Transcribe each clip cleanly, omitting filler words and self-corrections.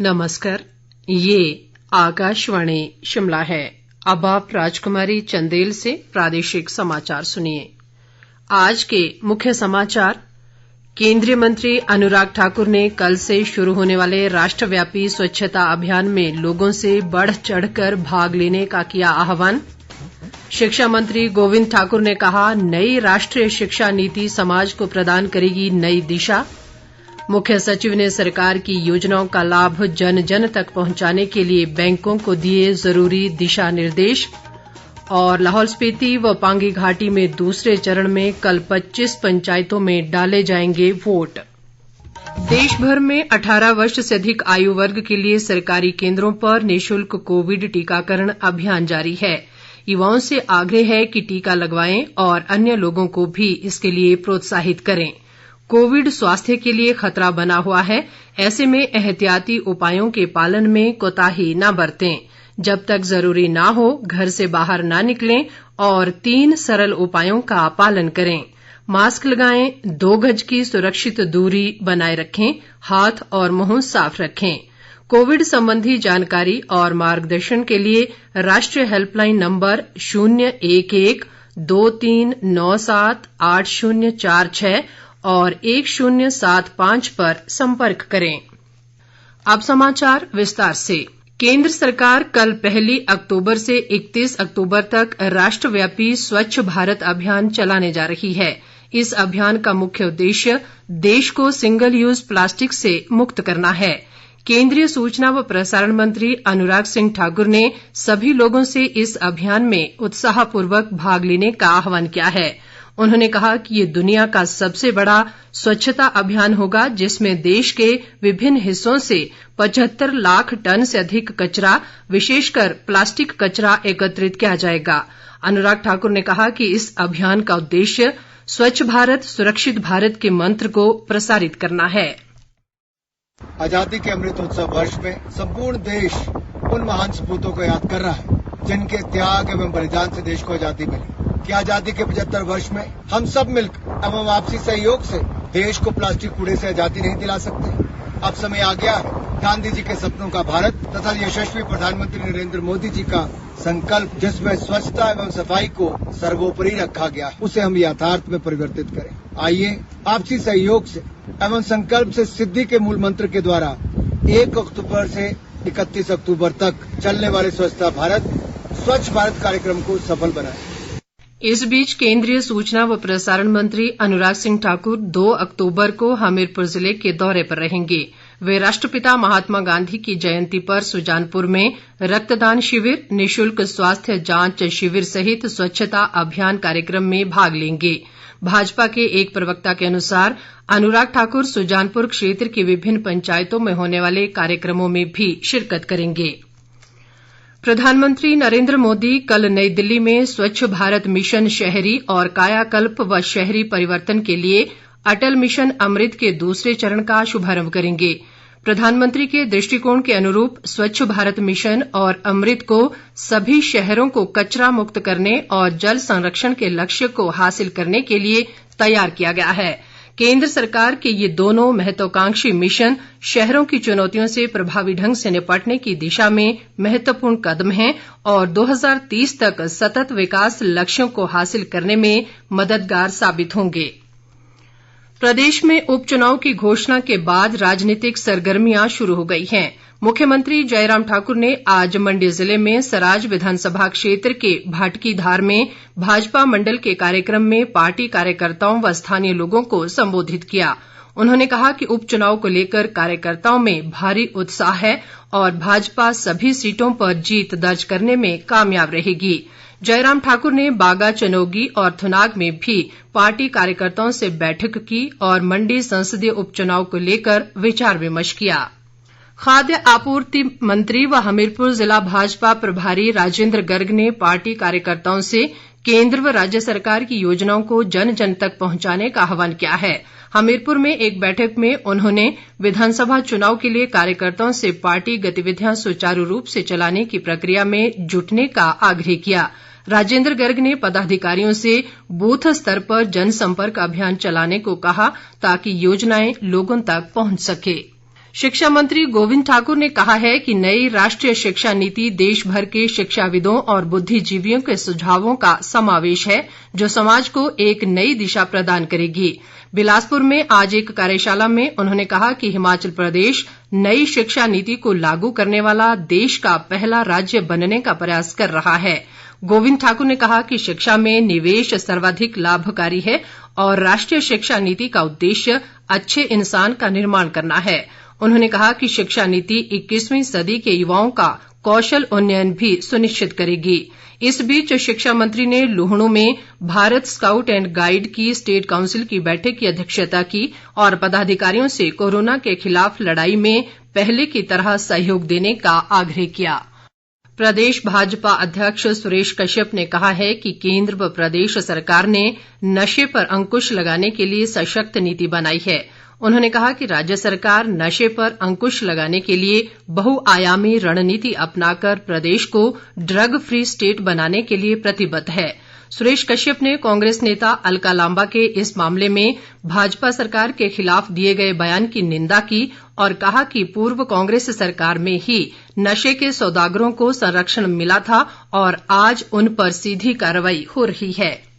नमस्कार, ये आकाशवाणी शिमला है। अब आप राजकुमारी चंदेल से प्रादेशिक समाचार सुनिए। आज के मुख्य समाचार। केंद्रीय मंत्री अनुराग ठाकुर ने कल से शुरू होने वाले राष्ट्रव्यापी स्वच्छता अभियान में लोगों से बढ़ चढ़कर भाग लेने का किया आह्वान। शिक्षा मंत्री गोविंद ठाकुर ने कहा, नई राष्ट्रीय शिक्षा नीति समाज को प्रदान करेगी नई दिशा। मुख्य सचिव ने सरकार की योजनाओं का लाभ जन जन तक पहुंचाने के लिए बैंकों को दिए जरूरी दिशा निर्देश। और लाहौल स्पीति व पांगी घाटी में दूसरे चरण में कल 25 पंचायतों में डाले जाएंगे वोट। देश भर में 18 वर्ष से अधिक आयु वर्ग के लिए सरकारी केंद्रों पर निःशुल्क कोविड टीकाकरण अभियान जारी है। युवाओं से आग्रह है कि टीका लगवाएं और अन्य लोगों को भी इसके लिए प्रोत्साहित करें। कोविड स्वास्थ्य के लिए खतरा बना हुआ है, ऐसे में एहतियाती उपायों के पालन में कोताही न बरतें। जब तक जरूरी ना हो घर से बाहर ना निकलें और 3 सरल उपायों का पालन करें। मास्क लगाएं, 2 गज की सुरक्षित दूरी बनाए रखें, हाथ और मुंह साफ रखें। कोविड संबंधी जानकारी और मार्गदर्शन के लिए राष्ट्रीय हेल्पलाइन नंबर 011 2397 8046 और 1075 पर संपर्क करें। अब समाचार विस्तार से। केंद्र सरकार कल 1 अक्टूबर से 31 अक्टूबर तक राष्ट्रव्यापी स्वच्छ भारत अभियान चलाने जा रही है। इस अभियान का मुख्य उद्देश्य देश को सिंगल यूज प्लास्टिक से मुक्त करना है। केंद्रीय सूचना व प्रसारण मंत्री अनुराग सिंह ठाकुर ने सभी लोगों से इस अभियान में उत्साहपूर्वक भाग लेने का आह्वान किया है। उन्होंने कहा कि ये दुनिया का सबसे बड़ा स्वच्छता अभियान होगा, जिसमें देश के विभिन्न हिस्सों से 75 लाख टन से अधिक कचरा, विशेषकर प्लास्टिक कचरा एकत्रित किया जाएगा। अनुराग ठाकुर ने कहा कि इस अभियान का उद्देश्य स्वच्छ भारत सुरक्षित भारत के मंत्र को प्रसारित करना है। आजादी के अमृत उत्सव वर्ष में संपूर्ण देश उन महान सपूतों को याद कर रहा है जिनके त्याग एवं बलिदान से देश को आजादी मिली। कि आजादी के 75 वर्ष में हम सब मिलकर एवं आपसी सहयोग से देश को प्लास्टिक कूड़े से आजादी नहीं दिला सकते। अब समय आ गया है गांधी जी के सपनों का भारत तथा यशस्वी प्रधानमंत्री नरेंद्र मोदी जी का संकल्प, जिसमें स्वच्छता एवं सफाई को सर्वोपरि रखा गया है, उसे हम यथार्थ में परिवर्तित करें। आइए आपसी सहयोग से एवं संकल्प से सिद्धि के मूल मंत्र के द्वारा 1 अक्टूबर से 31 अक्टूबर तक चलने वाले स्वच्छता भारत स्वच्छ भारत कार्यक्रम को सफल बनाएं। इस बीच केंद्रीय सूचना व प्रसारण मंत्री अनुराग सिंह ठाकुर 2 अक्टूबर को हमीरपुर जिले के दौरे पर रहेंगे। वे राष्ट्रपिता महात्मा गांधी की जयंती पर सुजानपुर में रक्तदान शिविर, निःशुल्क स्वास्थ्य जांच शिविर सहित स्वच्छता अभियान कार्यक्रम में भाग लेंगे। भाजपा के एक प्रवक्ता के अनुसार अनुराग ठाकुर सुजानपुर क्षेत्र की विभिन्न पंचायतों में होने वाले कार्यक्रमों में भी शिरकत करेंगे। प्रधानमंत्री नरेंद्र मोदी कल नई दिल्ली में स्वच्छ भारत मिशन शहरी और कायाकल्प व शहरी परिवर्तन के लिए अटल मिशन अमृत के दूसरे चरण का शुभारंभ करेंगे। प्रधानमंत्री के दृष्टिकोण के अनुरूप स्वच्छ भारत मिशन और अमृत को सभी शहरों को कचरा मुक्त करने और जल संरक्षण के लक्ष्य को हासिल करने के लिए तैयार किया गया है। केंद्र सरकार के ये दोनों महत्वाकांक्षी मिशन शहरों की चुनौतियों से प्रभावी ढंग से निपटने की दिशा में महत्वपूर्ण कदम हैं और 2030 तक सतत विकास लक्ष्यों को हासिल करने में मददगार साबित होंगे। प्रदेश में उपचुनाव की घोषणा के बाद राजनीतिक सरगर्मियां शुरू हो गई हैं। मुख्यमंत्री जयराम ठाकुर ने आज मंडी जिले में सराज विधानसभा क्षेत्र के भाटकीधार में भाजपा मंडल के कार्यक्रम में पार्टी कार्यकर्ताओं व स्थानीय लोगों को संबोधित किया। उन्होंने कहा कि उपचुनाव को लेकर कार्यकर्ताओं में भारी उत्साह है और भाजपा सभी सीटों पर जीत दर्ज करने में कामयाब रहेगी। जयराम ठाकुर ने बागा, चनोगी और थुनाग में भी पार्टी कार्यकर्ताओं से बैठक की और मंडी संसदीय उपचुनाव को लेकर विचार विमर्श किया। खाद्य आपूर्ति मंत्री व हमीरपुर जिला भाजपा प्रभारी राजेंद्र गर्ग ने पार्टी कार्यकर्ताओं से केंद्र व राज्य सरकार की योजनाओं को जन जन तक पहुंचाने का आह्वान किया है। हमीरपुर में एक बैठक में उन्होंने विधानसभा चुनाव के लिए कार्यकर्ताओं से पार्टी गतिविधियां सुचारू रूप से चलाने की प्रक्रिया में जुटने का आग्रह किया। राजेंद्र गर्ग ने पदाधिकारियों से बूथ स्तर पर जनसंपर्क अभियान चलाने को कहा ताकि योजनाएं लोगों तक पहुंच सके। शिक्षा मंत्री गोविंद ठाकुर ने कहा है कि नई राष्ट्रीय शिक्षा नीति देश भर के शिक्षाविदों और बुद्धिजीवियों के सुझावों का समावेश है जो समाज को एक नई दिशा प्रदान करेगी। बिलासपुर में आज एक कार्यशाला में उन्होंने कहा कि हिमाचल प्रदेश नई शिक्षा नीति को लागू करने वाला देश का पहला राज्य बनने का प्रयास कर रहा है। गोविंद ठाकुर ने कहा कि शिक्षा में निवेश सर्वाधिक लाभकारी है और राष्ट्रीय शिक्षा नीति का उद्देश्य अच्छे इंसान का निर्माण करना है। उन्होंने कहा कि शिक्षा नीति 21वीं सदी के युवाओं का कौशल उन्नयन भी सुनिश्चित करेगी। इस बीच शिक्षा मंत्री ने लुहणु में भारत स्काउट एंड गाइड की स्टेट काउंसिल की बैठक की अध्यक्षता की और पदाधिकारियों से कोरोना के खिलाफ लड़ाई में पहले की तरह सहयोग देने का आग्रह किया। प्रदेश भाजपा अध्यक्ष सुरेश कश्यप ने कहा है कि केंद्र व प्रदेश सरकार ने नशे पर अंकुश लगाने के लिए सशक्त नीति बनाई है। उन्होंने कहा कि राज्य सरकार नशे पर अंकुश लगाने के लिए बहुआयामी रणनीति अपनाकर प्रदेश को ड्रग फ्री स्टेट बनाने के लिए प्रतिबद्ध है। सुरेश कश्यप ने कांग्रेस नेता अलका लांबा के इस मामले में भाजपा सरकार के खिलाफ दिए गए बयान की निंदा की और कहा कि पूर्व कांग्रेस सरकार में ही नशे के सौदागरों को संरक्षण मिला था और आज उन पर सीधी कार्रवाई हो रही है।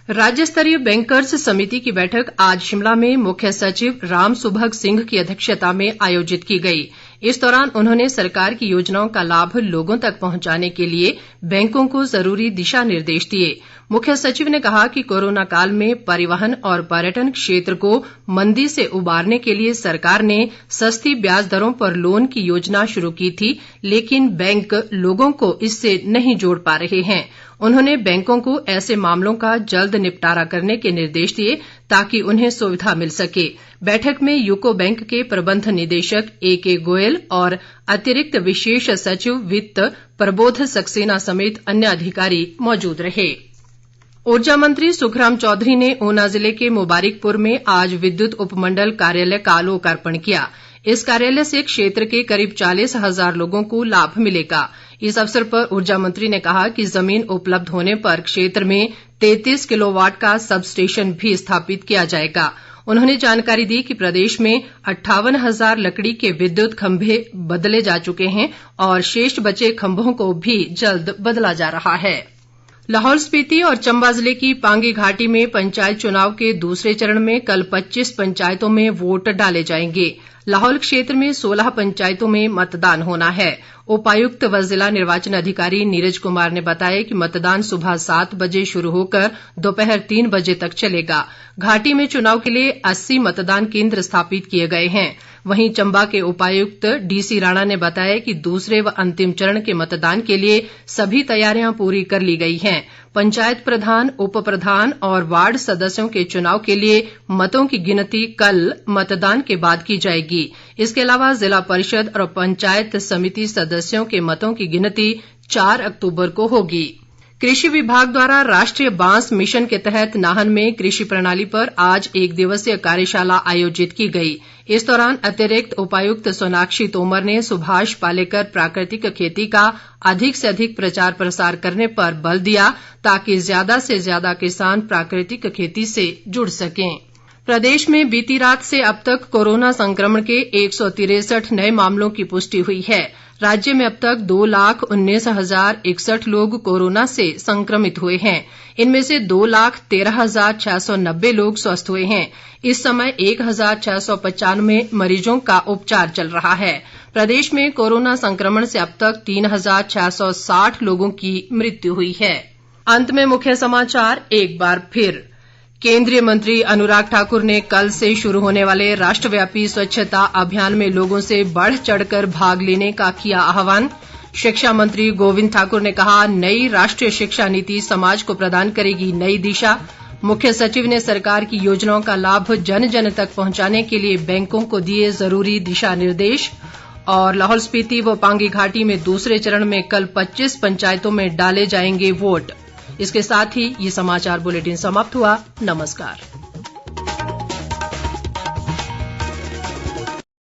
राज्य स्तरीय बैंकर्स समिति की बैठक आज शिमला में मुख्य सचिव राम सुभग सिंह की अध्यक्षता में आयोजित की गई। इस दौरान उन्होंने सरकार की योजनाओं का लाभ लोगों तक पहुंचाने के लिए बैंकों को जरूरी दिशा निर्देश दिए। मुख्य सचिव ने कहा कि कोरोना काल में परिवहन और पर्यटन क्षेत्र को मंदी से उबारने के लिए सरकार ने सस्ती ब्याज दरों पर लोन की योजना शुरू की थी, लेकिन बैंक लोगों को इससे नहीं जोड़ पा रहे हैं। उन्होंने बैंकों को ऐसे मामलों का जल्द निपटारा करने के निर्देश दिए ताकि उन्हें सुविधा मिल सके। बैठक में यूको बैंक के प्रबंध निदेशक AK गोयल और अतिरिक्त विशेष सचिव वित्त प्रबोध सक्सेना समेत अन्य अधिकारी मौजूद रहे। ऊर्जा मंत्री सुखराम चौधरी ने ऊना जिले के मुबारिकपुर में आज विद्युत उपमंडल कार्यालय का लोकार्पण किया। इस कार्यालय से क्षेत्र के करीब 40,000 लोगों को लाभ मिलेगा। इस अवसर पर ऊर्जा मंत्री ने कहा कि जमीन उपलब्ध होने पर क्षेत्र में 33 किलोवाट का सब स्टेशन भी स्थापित किया जाएगा। उन्होंने जानकारी दी कि प्रदेश में 58,000 लकड़ी के विद्युत खंभे बदले जा चुके हैं और शेष बचे खंभों को भी जल्द बदला जा रहा है। लाहौल स्पीति और चंबा जिले की पांगी घाटी में पंचायत चुनाव के दूसरे चरण में कल 25 पंचायतों में वोट डाले जाएंगे। लाहौल क्षेत्र में 16 पंचायतों में मतदान होना है। उपायुक्त व जिला निर्वाचन अधिकारी नीरज कुमार ने बताया कि मतदान सुबह 7 बजे शुरू होकर दोपहर 3 बजे तक चलेगा। घाटी में चुनाव के लिए 80 मतदान केंद्र स्थापित किए गए हैं। वहीं चंबा के उपायुक्त DC राणा ने बताया कि दूसरे व अंतिम चरण के मतदान के लिए सभी तैयारियां पूरी कर ली गई हैं। पंचायत प्रधान, उप प्रधान और वार्ड सदस्यों के चुनाव के लिए मतों की गिनती कल मतदान के बाद की जाएगी। इसके अलावा जिला परिषद और पंचायत समिति सदस्यों के मतों की गिनती 4 अक्टूबर को होगी। कृषि विभाग द्वारा राष्ट्रीय बांस मिशन के तहत नाहन में कृषि प्रणाली पर आज 1 दिवसीय कार्यशाला आयोजित की गई। इस दौरान अतिरिक्त उपायुक्त सोनाक्षी तोमर ने सुभाष पालेकर प्राकृतिक खेती का अधिक से अधिक प्रचार प्रसार करने पर बल दिया ताकि ज्यादा से ज्यादा किसान प्राकृतिक खेती से जुड़ सकें। प्रदेश में बीती रात से अब तक कोरोना संक्रमण के 163 नए मामलों की पुष्टि हुई है। राज्य में अब तक 2,19,061 लोग कोरोना से संक्रमित हुए हैं। इनमें से 2,13,690 लोग स्वस्थ हुए हैं। इस समय 1,695 मरीजों का उपचार चल रहा है। प्रदेश में कोरोना संक्रमण से अब तक 3,660 लोगों की मृत्यु हुई है। अंत में मुख्य समाचार एक बार फिर। केंद्रीय मंत्री अनुराग ठाकुर ने कल से शुरू होने वाले राष्ट्रव्यापी स्वच्छता अभियान में लोगों से बढ़ चढ़कर भाग लेने का किया आह्वान। शिक्षा मंत्री गोविंद ठाकुर ने कहा, नई राष्ट्रीय शिक्षा नीति समाज को प्रदान करेगी नई दिशा। मुख्य सचिव ने सरकार की योजनाओं का लाभ जन जन तक पहुंचाने के लिए बैंकों को दिए जरूरी दिशा निर्देश। और लाहौल स्पीति व पांगी घाटी में दूसरे चरण में कल 25 पंचायतों में डाले जाएंगे वोट। इसके साथ ही ये समाचार बुलेटिन समाप्त हुआ। नमस्कार।